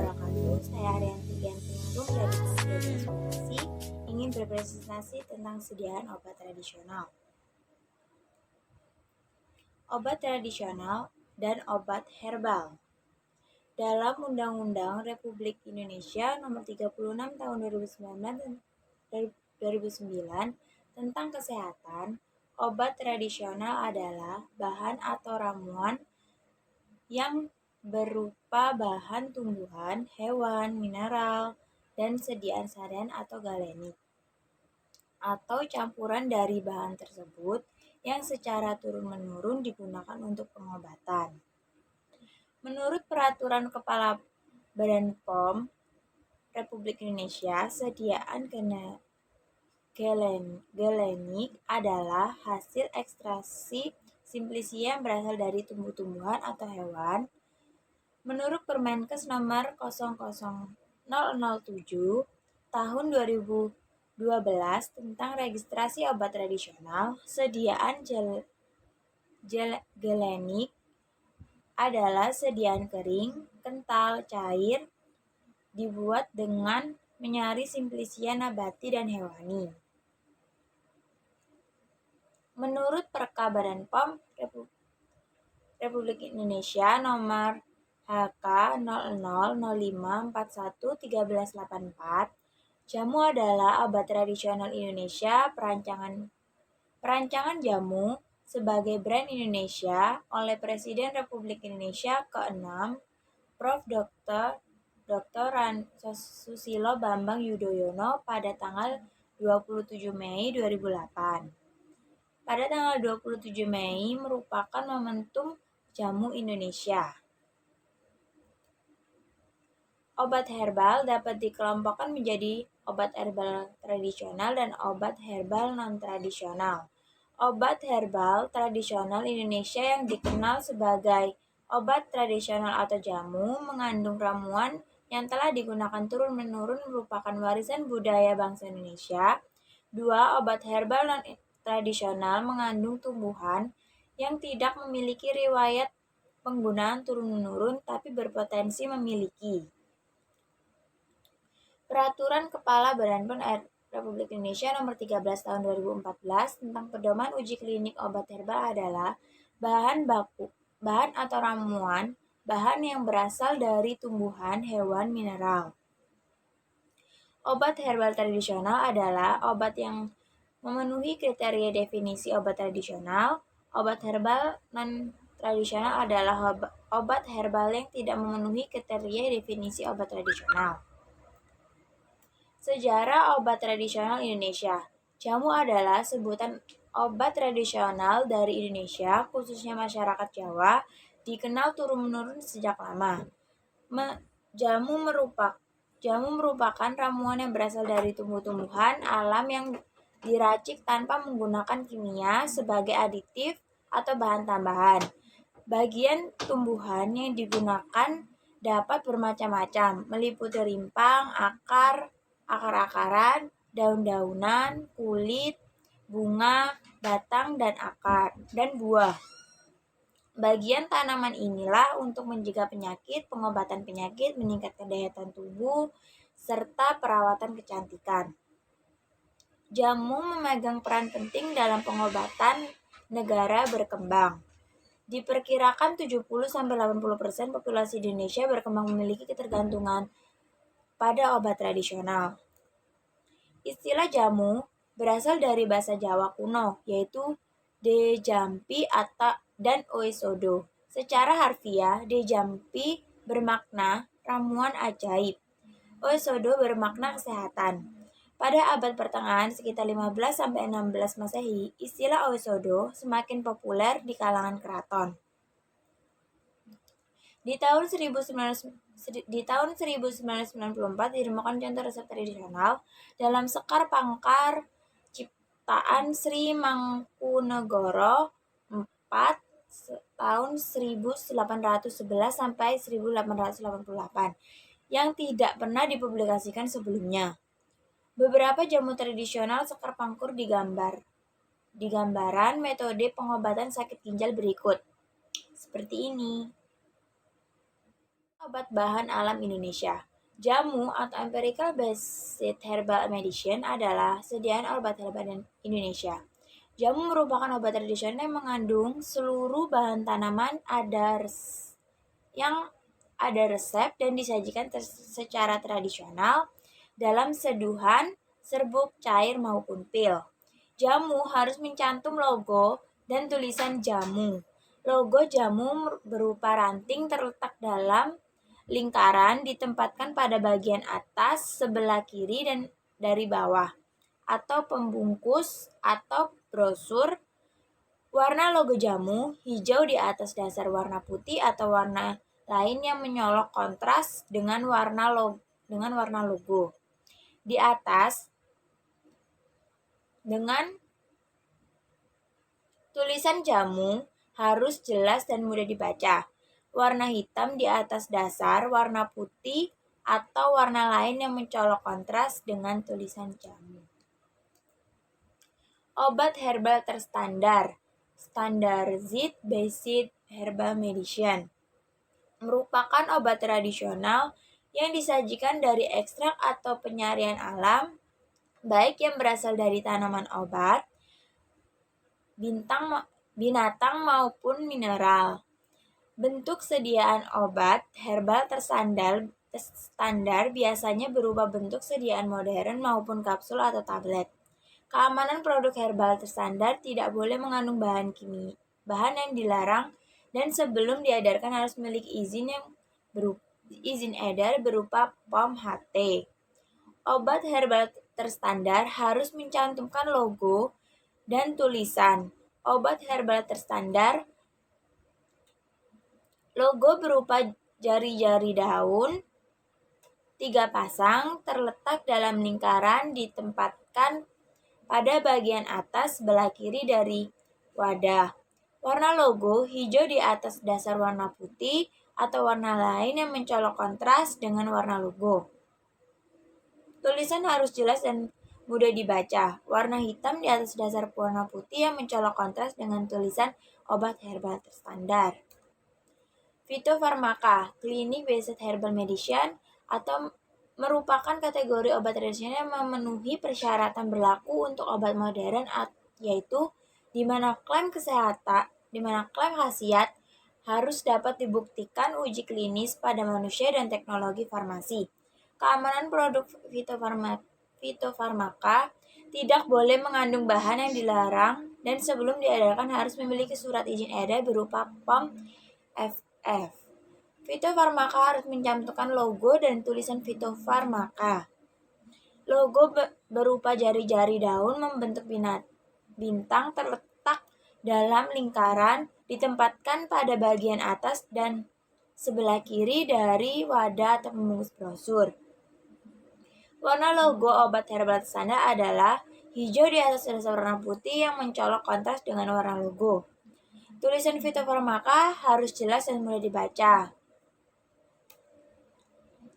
wabarakatuh. Saya Arianti Gantiarum dari Prodi Farmasi ingin berpresentasi tentang sediaan obat tradisional. Obat tradisional dan obat herbal. Dalam Undang-Undang Republik Indonesia Nomor 36 Tahun 2009 tentang Kesehatan, obat tradisional adalah bahan atau ramuan yang berupa bahan tumbuhan, hewan, mineral, dan sediaan sadan atau galenik, atau campuran dari bahan tersebut yang secara turun-menurun digunakan untuk pengobatan. Menurut Peraturan Kepala Badan POM Republik Indonesia, sediaan galenik adalah hasil ekstraksi simplicia yang berasal dari tumbuh-tumbuhan atau hewan. Menurut Permenkes Nomor 00007 Tahun 2012 tentang registrasi obat tradisional, sediaan galenik adalah sediaan kering, kental, cair, dibuat dengan menyari simplicia nabati dan hewani. Menurut Perka Badan POM Republik Indonesia Nomor HK 0005411384, jamu adalah obat tradisional Indonesia. Perancangan jamu sebagai brand Indonesia oleh Presiden Republik Indonesia ke-6, Prof. Dr. Susilo Bambang Yudhoyono pada tanggal 27 Mei 2008. Pada tanggal 27 Mei merupakan momentum Jamu Indonesia. Obat herbal dapat dikelompokkan menjadi obat herbal tradisional dan obat herbal non-tradisional. Obat herbal tradisional Indonesia yang dikenal sebagai obat tradisional atau jamu mengandung ramuan yang telah digunakan turun-menurun merupakan warisan budaya bangsa Indonesia. 2. Obat herbal non-tradisional mengandung tumbuhan yang tidak memiliki riwayat penggunaan turun-menurun tapi berpotensi memiliki. Peraturan Kepala Badan POM Republik Indonesia Nomor 13 Tahun 2014 tentang pedoman uji klinik obat herbal adalah bahan atau ramuan, bahan yang berasal dari tumbuhan, hewan, mineral. Obat herbal tradisional adalah obat yang memenuhi kriteria definisi obat tradisional. Obat herbal non-tradisional adalah obat herbal yang tidak memenuhi kriteria definisi obat tradisional. Sejarah obat tradisional Indonesia. Jamu adalah sebutan obat tradisional dari Indonesia, khususnya masyarakat Jawa, dikenal turun-menurun sejak lama. Jamu merupakan ramuan yang berasal dari tumbuh-tumbuhan alam yang diracik tanpa menggunakan kimia sebagai aditif atau bahan tambahan. Bagian tumbuhan yang digunakan dapat bermacam-macam, meliputi rimpang, akar-akaran, daun-daunan, kulit, bunga, batang, dan akar, dan buah. Bagian tanaman inilah untuk mencegah penyakit, pengobatan penyakit, meningkatkan daya tahan tubuh, serta perawatan kecantikan. Jamu memegang peran penting dalam pengobatan negara berkembang. Diperkirakan 70-80% populasi Indonesia berkembang memiliki ketergantungan pada obat tradisional. Istilah jamu berasal dari bahasa Jawa kuno, yaitu dejampi dan oesodo. Secara harfiah, dejampi bermakna ramuan ajaib. Oesodo bermakna kesehatan. Pada abad pertengahan sekitar 15-16 Masehi, istilah oesodo semakin populer di kalangan keraton. Di tahun 1994 ditemukan contoh resep tradisional dalam Sekar Pangkar ciptaan Sri Mangkunegoro IV tahun 1811 sampai 1888 yang tidak pernah dipublikasikan sebelumnya. Beberapa jamu tradisional Sekar Pangkur di gambaran metode pengobatan sakit ginjal berikut. Seperti ini. Obat bahan alam Indonesia. Jamu atau empirical based herbal medicine adalah sediaan obat herbal Indonesia. Jamu merupakan obat tradisional yang mengandung seluruh bahan tanaman yang ada resep dan disajikan secara tradisional dalam seduhan, serbuk, cair maupun pil. Jamu harus mencantum logo dan tulisan jamu. Logo jamu berupa ranting terletak dalam lingkaran ditempatkan pada bagian atas, sebelah kiri, dan dari bawah, atau pembungkus atau brosur. Warna logo jamu hijau di atas dasar warna putih atau warna lain yang menyolok kontras dengan warna logo. Di atas dengan tulisan jamu harus jelas dan mudah dibaca. Warna hitam di atas dasar warna putih atau warna lain yang mencolok kontras dengan tulisan jamu. Obat herbal terstandar, Standardized Based Herbal Medicine, merupakan obat tradisional yang disajikan dari ekstrak atau penyaringan alam, baik yang berasal dari tanaman obat, binatang maupun mineral. Bentuk sediaan obat herbal terstandar biasanya berupa bentuk sediaan modern maupun kapsul atau tablet. Keamanan produk herbal terstandar tidak boleh mengandung bahan yang dilarang, dan sebelum diedarkan harus memiliki izin edar berupa POM HT. Obat herbal terstandar harus mencantumkan logo dan tulisan. Obat herbal terstandar logo berupa jari-jari daun 3 pasang terletak dalam lingkaran ditempatkan pada bagian atas sebelah kiri dari wadah. Warna logo hijau di atas dasar warna putih atau warna lain yang mencolok kontras dengan warna logo. Tulisan harus jelas dan mudah dibaca. Warna hitam di atas dasar warna putih yang mencolok kontras dengan tulisan obat herbal terstandar. Fitofarmaka, Clinic Based Herbal Medicine, atau merupakan kategori obat tradisional yang memenuhi persyaratan berlaku untuk obat modern, yaitu di mana klaim khasiat harus dapat dibuktikan uji klinis pada manusia dan teknologi farmasi. Keamanan produk fitofarmaka tidak boleh mengandung bahan yang dilarang, dan sebelum diedarkan harus memiliki surat izin edar berupa POM FF. Fitofarmaka harus mencantumkan logo dan tulisan fitofarmaka. Logo berupa jari-jari daun membentuk bintang terletak dalam lingkaran ditempatkan pada bagian atas dan sebelah kiri dari wadah atau pembungkus brosur. Warna logo obat herbal terstandar adalah hijau di atas dasar warna putih yang mencolok kontras dengan warna logo. Tulisan fitofarmaka harus jelas dan mudah dibaca.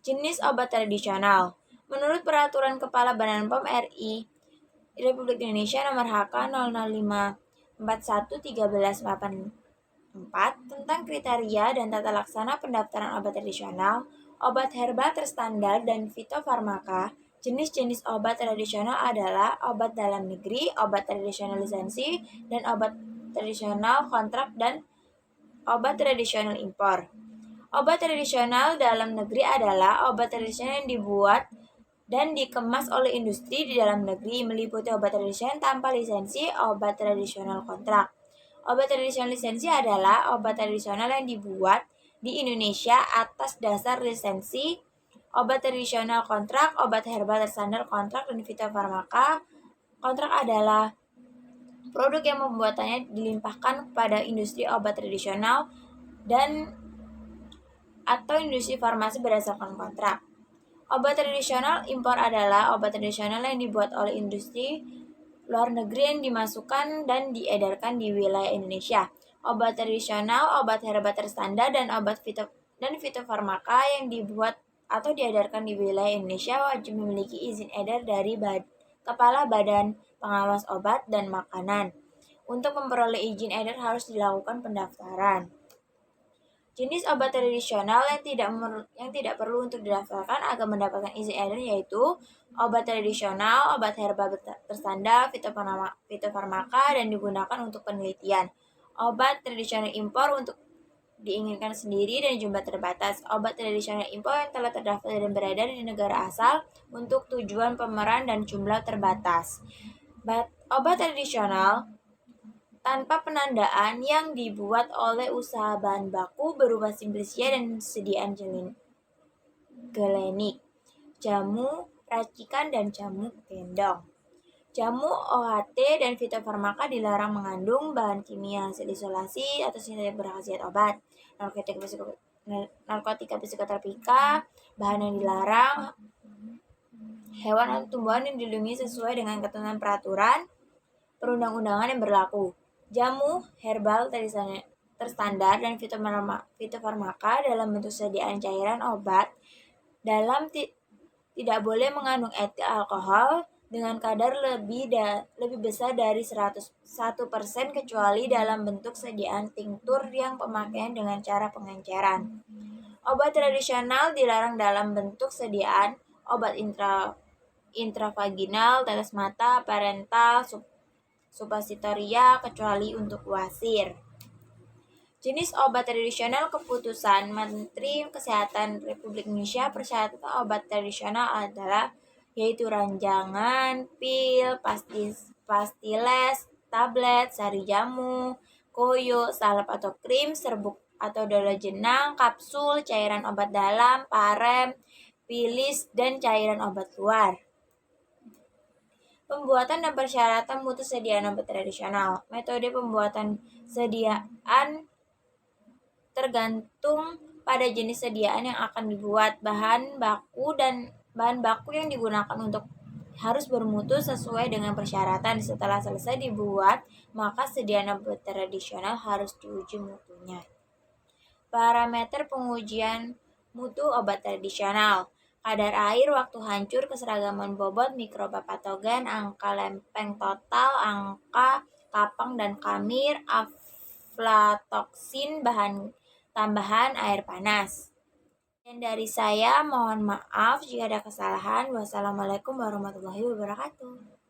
Jenis obat tradisional. Menurut Peraturan Kepala Badan POM RI Republik Indonesia Nomor HK 00541/1384 tentang kriteria dan tata laksana pendaftaran obat tradisional, obat herbal terstandar, dan fitofarmaka, jenis-jenis obat tradisional adalah obat dalam negeri, obat tradisional lisensi, dan obat tradisional kontrak, dan obat tradisional impor. Obat tradisional dalam negeri adalah obat tradisional yang dibuat dan dikemas oleh industri di dalam negeri, meliputi obat tradisional tanpa lisensi, obat tradisional kontrak. Obat tradisional lisensi adalah obat tradisional yang dibuat di Indonesia atas dasar lisensi. Obat tradisional kontrak, obat herbal terstandar kontrak, dan fitofarmaka kontrak adalah produk yang pembuatannya dilimpahkan kepada industri obat tradisional dan atau industri farmasi berdasarkan kontrak. Obat tradisional impor adalah obat tradisional yang dibuat oleh industri luar negeri yang dimasukkan dan diedarkan di wilayah Indonesia. Obat tradisional, obat herbal terstandar, dan fitofarmaka yang dibuat atau diedarkan di wilayah Indonesia wajib memiliki izin edar dari Kepala Badan Pengawas Obat dan Makanan. Untuk memperoleh izin edar harus dilakukan pendaftaran. Jenis obat tradisional yang tidak perlu untuk didaftarkan agar mendapatkan izin edar yaitu obat tradisional, obat herbal terstandar, fitofarmaka, dan digunakan untuk penelitian. Obat tradisional impor untuk diinginkan sendiri dan jumlah terbatas. Obat tradisional impor yang telah terdaftar dan beredar di negara asal untuk tujuan pemeran dan jumlah terbatas. Obat tradisional tanpa penandaan yang dibuat oleh usaha bahan baku berupa simplisia dan sediaan gelenik, jamu racikan dan jamu gendong. Jamu OHT dan fitofarmaka dilarang mengandung bahan kimia hasil isolasi atau sintetik berkhasiat obat. Narkotika psikotropika, bahan yang dilarang, hewan atau tumbuhan yang dilindungi sesuai dengan ketentuan peraturan perundang-undangan yang berlaku. Jamu herbal terstandar dan fitofarmaka dalam bentuk sediaan cairan obat tidak boleh mengandung etil alkohol dengan kadar lebih besar dari 1% kecuali dalam bentuk sediaan tinktur yang pemakaian dengan cara pengenceran. Obat tradisional dilarang dalam bentuk sediaan obat intravaginal, tetes mata, parental, suppositoria kecuali untuk wasir. Jenis obat tradisional keputusan Menteri Kesehatan Republik Indonesia persyaratan obat tradisional adalah yaitu ranjangan, pil, pastiles, tablet, sari jamu, koyo, salep atau krim, serbuk atau dolo jenang, kapsul, cairan obat dalam, parem, pilis, dan cairan obat luar. Pembuatan dan persyaratan mutu sediaan obat tradisional. Metode pembuatan sediaan tergantung pada jenis sediaan yang akan dibuat. Bahan baku yang digunakan untuk harus bermutu sesuai dengan persyaratan. Setelah selesai dibuat, maka sediaan obat tradisional harus diuji mutunya. Parameter pengujian mutu obat tradisional. Kadar air, waktu hancur, keseragaman bobot, mikroba patogen, angka lempeng total, angka kapang dan kamir, aflatoksin, bahan tambahan, air panas. Dan dari saya, mohon maaf jika ada kesalahan. Wassalamualaikum warahmatullahi wabarakatuh.